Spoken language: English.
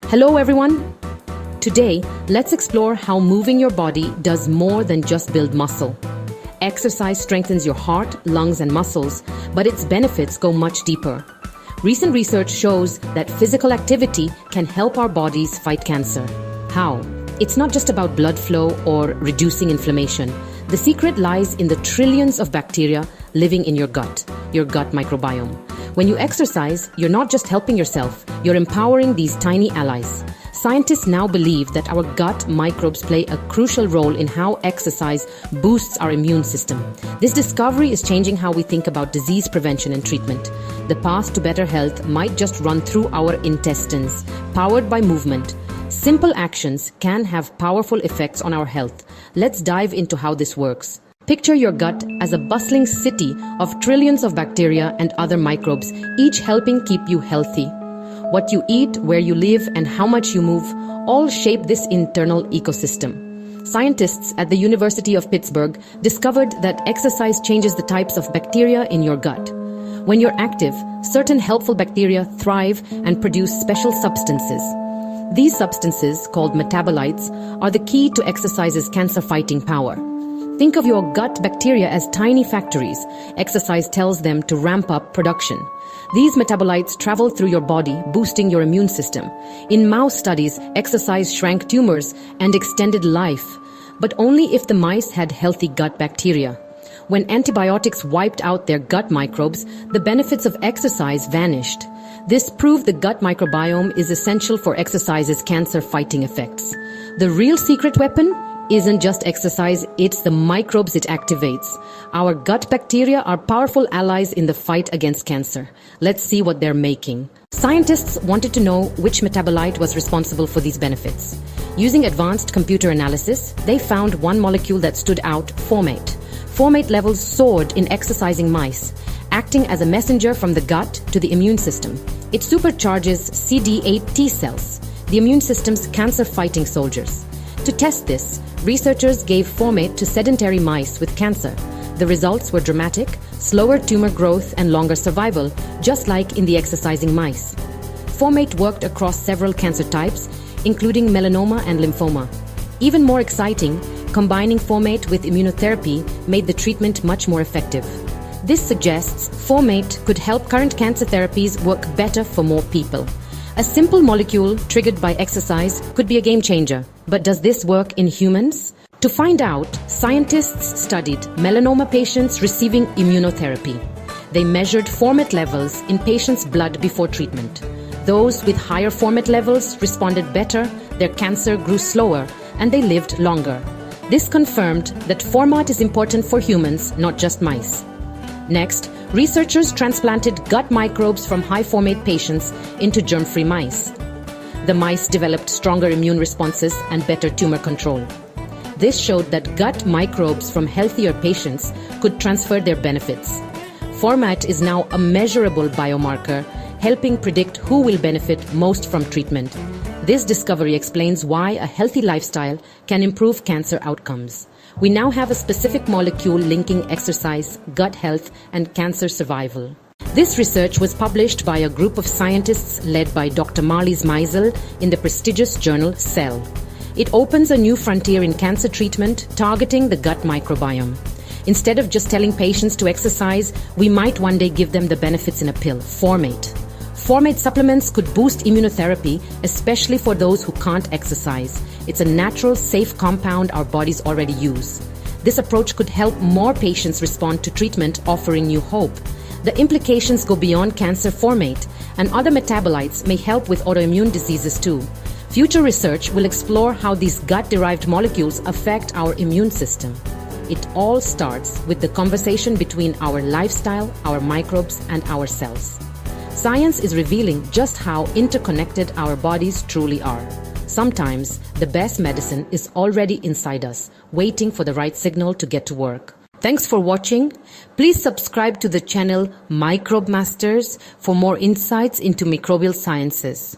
Hello everyone! Today, let's explore how moving your body does more than just build muscle. Exercise strengthens your heart, lungs and muscles, but its benefits go much deeper. Recent research shows that physical activity can help our bodies fight cancer. How? It's not just about blood flow or reducing inflammation. The secret lies in the trillions of bacteria living in your gut microbiome. When you exercise, you're not just helping yourself, you're empowering these tiny allies. Scientists now believe that our gut microbes play a crucial role in how exercise boosts our immune system. This discovery is changing how we think about disease prevention and treatment. The path to better health might just run through our intestines, powered by movement. Simple actions can have powerful effects on our health. Let's dive into how this works. Picture your gut as a bustling city of trillions of bacteria and other microbes, each helping keep you healthy. What you eat, where you live, and how much you move all shape this internal ecosystem. Scientists at the University of Pittsburgh discovered that exercise changes the types of bacteria in your gut. When you're active, certain helpful bacteria thrive and produce special substances. These substances, called metabolites, are the key to exercise's cancer-fighting power. Think of your gut bacteria as tiny factories. Exercise tells them to ramp up production. These metabolites travel through your body, boosting your immune system. In mouse studies, exercise shrank tumors and extended life, but only if the mice had healthy gut bacteria. When antibiotics wiped out their gut microbes, the benefits of exercise vanished. This proved the gut microbiome is essential for exercise's cancer-fighting effects. The real secret weapon isn't just exercise, it's the microbes it activates. Our gut bacteria are powerful allies in the fight against cancer. Let's see what they're making. Scientists wanted to know which metabolite was responsible for these benefits. Using advanced computer analysis, they found one molecule that stood out: Formate. Formate levels soared in exercising mice, acting as a messenger from the gut to the immune system. It supercharges CD8 T cells, the immune system's cancer-fighting soldiers. To test this, researchers gave Formate to sedentary mice with cancer. The results were dramatic: slower tumor growth and longer survival, just like in the exercising mice. Formate worked across several cancer types, including melanoma and lymphoma. Even more exciting, combining Formate with immunotherapy made the treatment much more effective. This suggests Formate could help current cancer therapies work better for more people. A simple molecule triggered by exercise could be a game changer. But does this work in humans? To find out, scientists studied melanoma patients receiving immunotherapy. They measured Formate levels in patients' blood before treatment. Those with higher Formate levels responded better, their cancer grew slower, and they lived longer. This confirmed that Formate is important for humans, not just mice. Next, researchers transplanted gut microbes from high Formate patients into germ-free mice. The mice developed stronger immune responses and better tumor control. This showed that gut microbes from healthier patients could transfer their benefits. Formate is now a measurable biomarker, helping predict who will benefit most from treatment. This discovery explains why a healthy lifestyle can improve cancer outcomes. We now have a specific molecule linking exercise, gut health, and cancer survival. This research was published by a group of scientists led by Dr. Marlies Meisel in the prestigious journal Cell. It opens a new frontier in cancer treatment, targeting the gut microbiome. Instead of just telling patients to exercise, we might one day give them the benefits in a pill: Formate. Formate supplements could boost immunotherapy, especially for those who can't exercise. It's a natural, safe compound our bodies already use. This approach could help more patients respond to treatment, offering new hope. The implications go beyond cancer. Formate and other metabolites may help with autoimmune diseases too. Future research will explore how these gut-derived molecules affect our immune system. It all starts with the conversation between our lifestyle, our microbes, and our cells. Science is revealing just how interconnected our bodies truly are. Sometimes, the best medicine is already inside us, waiting for the right signal to get to work. Thanks for watching. Please subscribe to the channel Microbe Masters for more insights into microbial sciences.